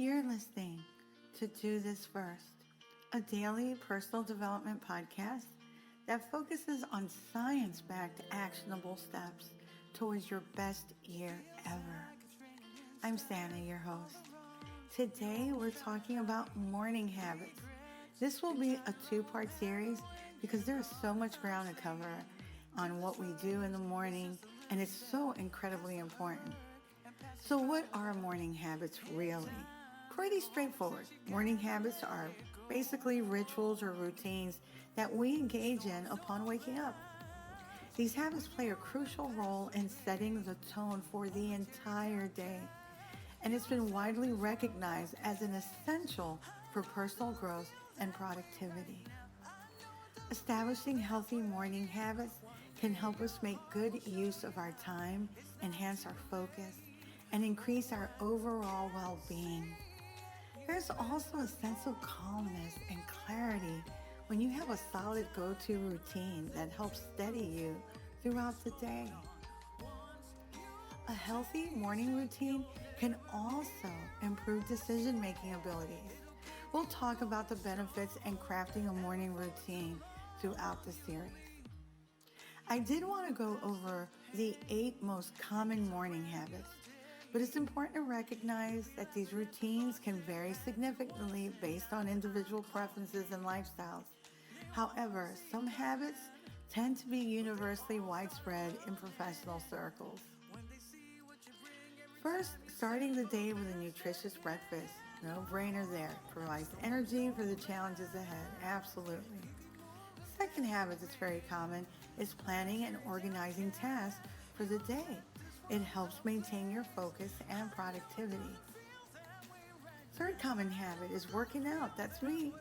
You're listening to Do This First, a daily personal development podcast that focuses on science-backed actionable steps towards your best year ever. I'm Santa, your host. Today we're talking about morning habits. This will be a two-part series because there is so much ground to cover on what we do in the morning, and it's so incredibly important. So what are morning habits really? Pretty straightforward. Morning habits are basically rituals or routines that we engage in upon waking up. These habits play a crucial role in setting the tone for the entire day, and it's been widely recognized as an essential for personal growth and productivity. Establishing healthy morning habits can help us make good use of our time, enhance our focus, and increase our overall well-being. There's also a sense of calmness and clarity when you have a solid go-to routine that helps steady you throughout the day. A healthy morning routine can also improve decision-making abilities. We'll talk about the benefits in crafting a morning routine throughout the series. I did want to go over the 8 most common morning habits, but it's important to recognize that these routines can vary significantly based on individual preferences and lifestyles. However, some habits tend to be universally widespread in professional circles. First, starting the day with a nutritious breakfast. No brainer there. Provides energy for the challenges ahead. Absolutely. Second habit that's very common is planning and organizing tasks for the day. It helps maintain your focus and productivity. Third common habit is working out. That's me.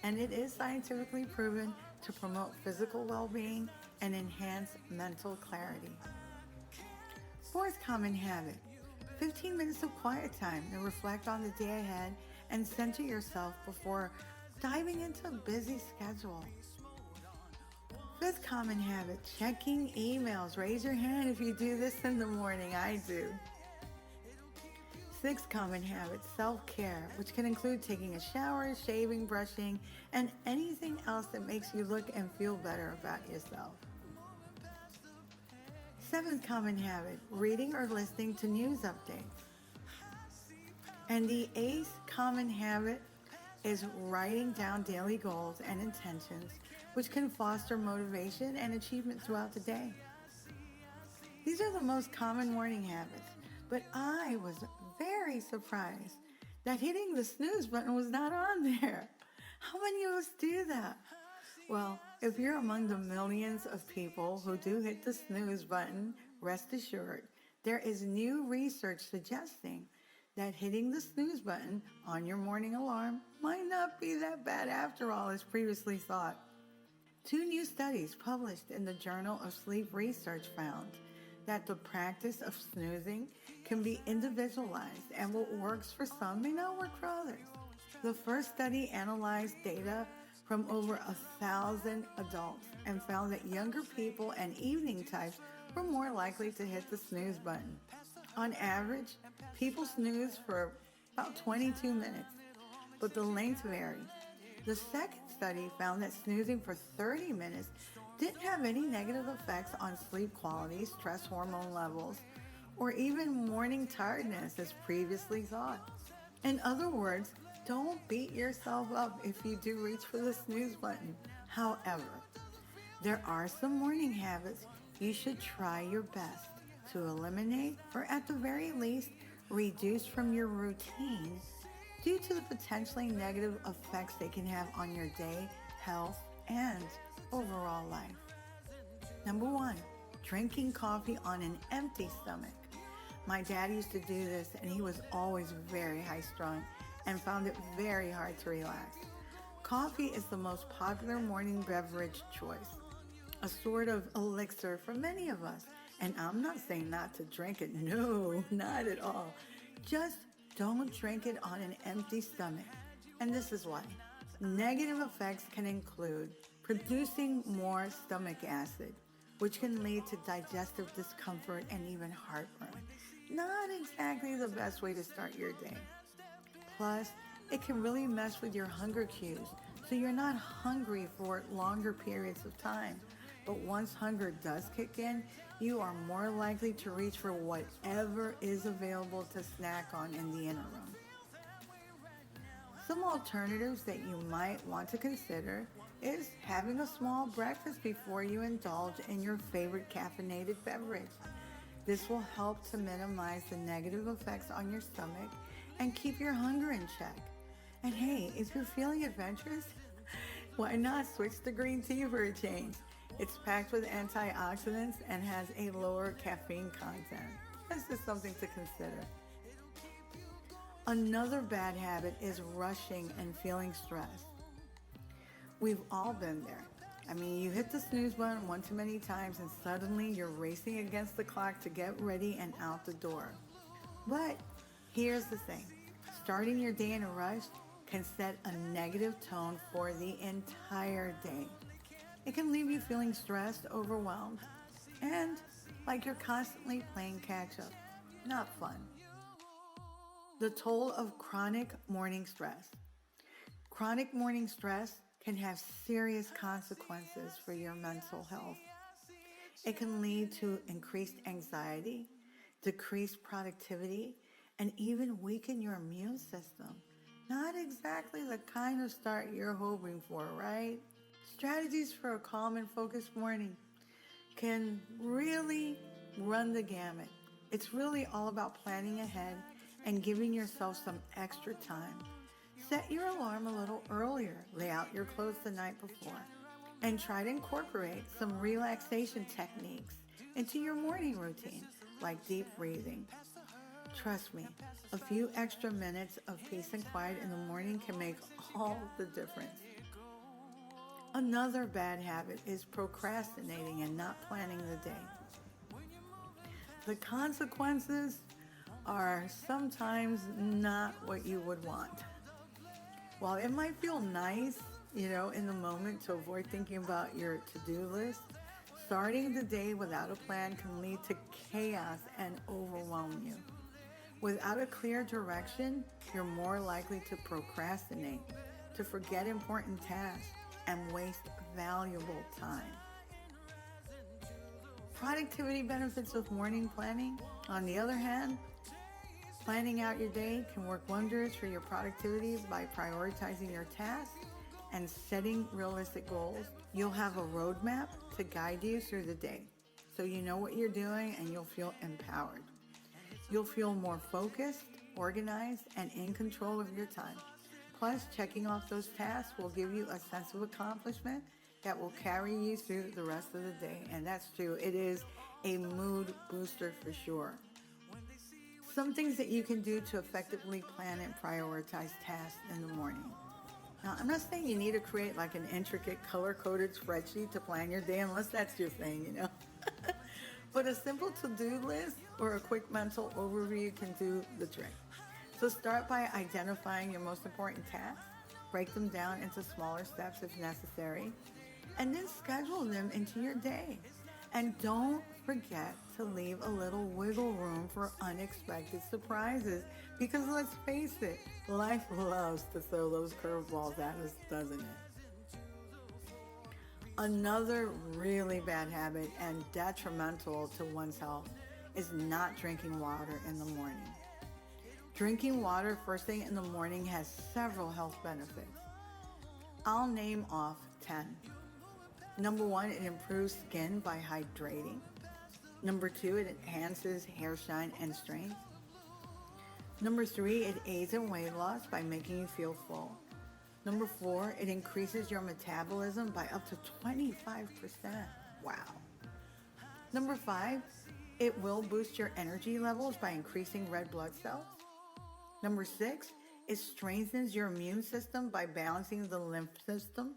And it is scientifically proven to promote physical well-being and enhance mental clarity. Fourth common habit, 15 minutes of quiet time to reflect on the day ahead and center yourself before diving into a busy schedule. Fifth common habit, checking emails. Raise your hand if you do this in the morning. I do. Sixth common habit, self-care, which can include taking a shower, shaving, brushing, and anything else that makes you look and feel better about yourself. Seventh common habit, reading or listening to news updates. And the eighth common habit is writing down daily goals and intentions, which can foster motivation and achievement throughout the day. These are the most common morning habits, but I was very surprised that hitting the snooze button was not on there. How many of us do that? Well, if you're among the millions of people who do hit the snooze button, rest assured, there is new research suggesting that hitting the snooze button on your morning alarm might not be that bad after all as previously thought. 2 new studies published in the Journal of Sleep Research found that the practice of snoozing can be individualized, and what works for some may not work for others. The first study analyzed data from over 1,000 adults and found that younger people and evening types were more likely to hit the snooze button. On average, people snooze for about 22 minutes, but the length varied. The second study found that snoozing for 30 minutes didn't have any negative effects on sleep quality, stress hormone levels, or even morning tiredness as previously thought. In other words, don't beat yourself up if you do reach for the snooze button. However, there are some morning habits you should try your best to eliminate, or at the very least, reduce from your routine due to the potentially negative effects they can have on your day, health, and overall life. Number 1, drinking coffee on an empty stomach. My dad used to do this, and he was always very high-strung and found it very hard to relax. Coffee is the most popular morning beverage choice, a sort of elixir for many of us. And I'm not saying not to drink it. No, not at all. Just don't drink it on an empty stomach. And this is why. Negative effects can include producing more stomach acid, which can lead to digestive discomfort and even heartburn. Not exactly the best way to start your day. Plus, it can really mess with your hunger cues, so you're not hungry for longer periods of time. But once hunger does kick in, you are more likely to reach for whatever is available to snack on in the interim. Some alternatives that you might want to consider is having a small breakfast before you indulge in your favorite caffeinated beverage. This will help to minimize the negative effects on your stomach and keep your hunger in check. And hey, if you're feeling adventurous, why not switch to green tea for a change? It's packed with antioxidants and has a lower caffeine content. That's just something to consider. Another bad habit is rushing and feeling stressed. We've all been there. I mean, you hit the snooze button one too many times and suddenly you're racing against the clock to get ready and out the door. But here's the thing. Starting your day in a rush can set a negative tone for the entire day. It can leave you feeling stressed, overwhelmed, and like you're constantly playing catch up. Not fun. The toll of chronic morning stress. Chronic morning stress can have serious consequences for your mental health. It can lead to increased anxiety, decreased productivity, and even weaken your immune system. Not exactly the kind of start you're hoping for, right? Strategies for a calm and focused morning can really run the gamut. It's really all about planning ahead and giving yourself some extra time. Set your alarm a little earlier, lay out your clothes the night before, and try to incorporate some relaxation techniques into your morning routine, like deep breathing. Trust me, a few extra minutes of peace and quiet in the morning can make all the difference. Another bad habit is procrastinating and not planning the day. The consequences are sometimes not what you would want. While it might feel nice, in the moment to avoid thinking about your to-do list, starting the day without a plan can lead to chaos and overwhelm you. Without a clear direction, you're more likely to procrastinate, to forget important tasks, and waste valuable time. Productivity benefits of morning planning. On the other hand, planning out your day can work wonders for your productivity by prioritizing your tasks and setting realistic goals. You'll have a roadmap to guide you through the day, so you know what you're doing and you'll feel empowered. You'll feel more focused, organized, and in control of your time. Plus, checking off those tasks will give you a sense of accomplishment that will carry you through the rest of the day. And that's true. It is a mood booster for sure. Some things that you can do to effectively plan and prioritize tasks in the morning. Now, I'm not saying you need to create like an intricate color-coded spreadsheet to plan your day unless that's your thing, But a simple to-do list or a quick mental overview can do the trick. So start by identifying your most important tasks, break them down into smaller steps if necessary, and then schedule them into your day. And don't forget to leave a little wiggle room for unexpected surprises, because let's face it, life loves to throw those curveballs at us, doesn't it? Another really bad habit and detrimental to one's health is not drinking water in the morning. Drinking water first thing in the morning has several health benefits. I'll name off 10. Number 1, it improves skin by hydrating. Number 2, it enhances hair shine and strength. Number 3, it aids in weight loss by making you feel full. Number 4, it increases your metabolism by up to 25%. Wow. Number 5, it will boost your energy levels by increasing red blood cells. Number 6, it strengthens your immune system by balancing the lymph system.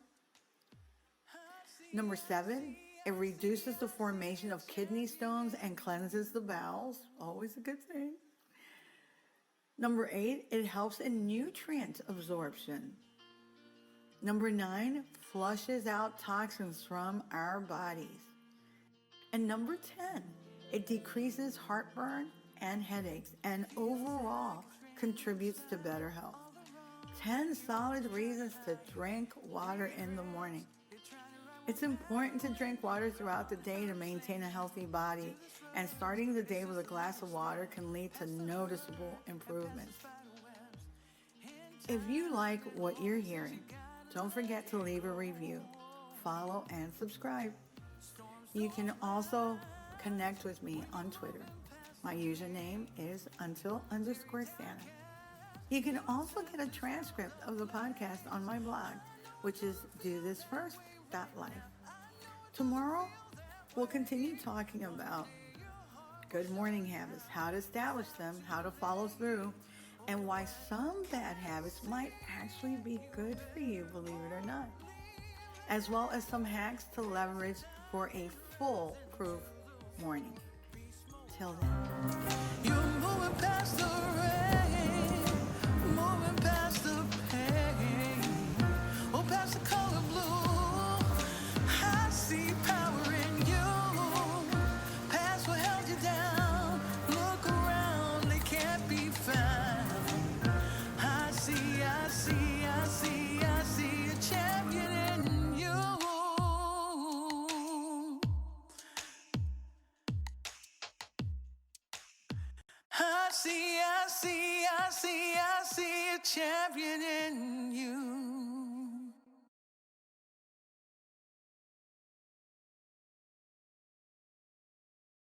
Number 7, it reduces the formation of kidney stones and cleanses the bowels. Always a good thing. Number 8, it helps in nutrient absorption. Number 9, flushes out toxins from our bodies. And number 10, it decreases heartburn and headaches and overall contributes to better health. 10 solid reasons to drink water in the morning. It's important to drink water throughout the day to maintain a healthy body, and starting the day with a glass of water can lead to noticeable improvements. If you like what you're hearing, don't forget to leave a review, follow, and subscribe. You can also connect with me on Twitter. My username is until_Santa. You can also get a transcript of the podcast on my blog, which is dothisfirst.life. Tomorrow, we'll continue talking about good morning habits, how to establish them, how to follow through, and why some bad habits might actually be good for you, believe it or not, as well as some hacks to leverage for a foolproof morning. Till then. You're moving past the rain, moving past the pain, oh, past the color blue. I see power in you, past what held you down. Look around, they can't be found. I see a champion in you. I see a champion in you.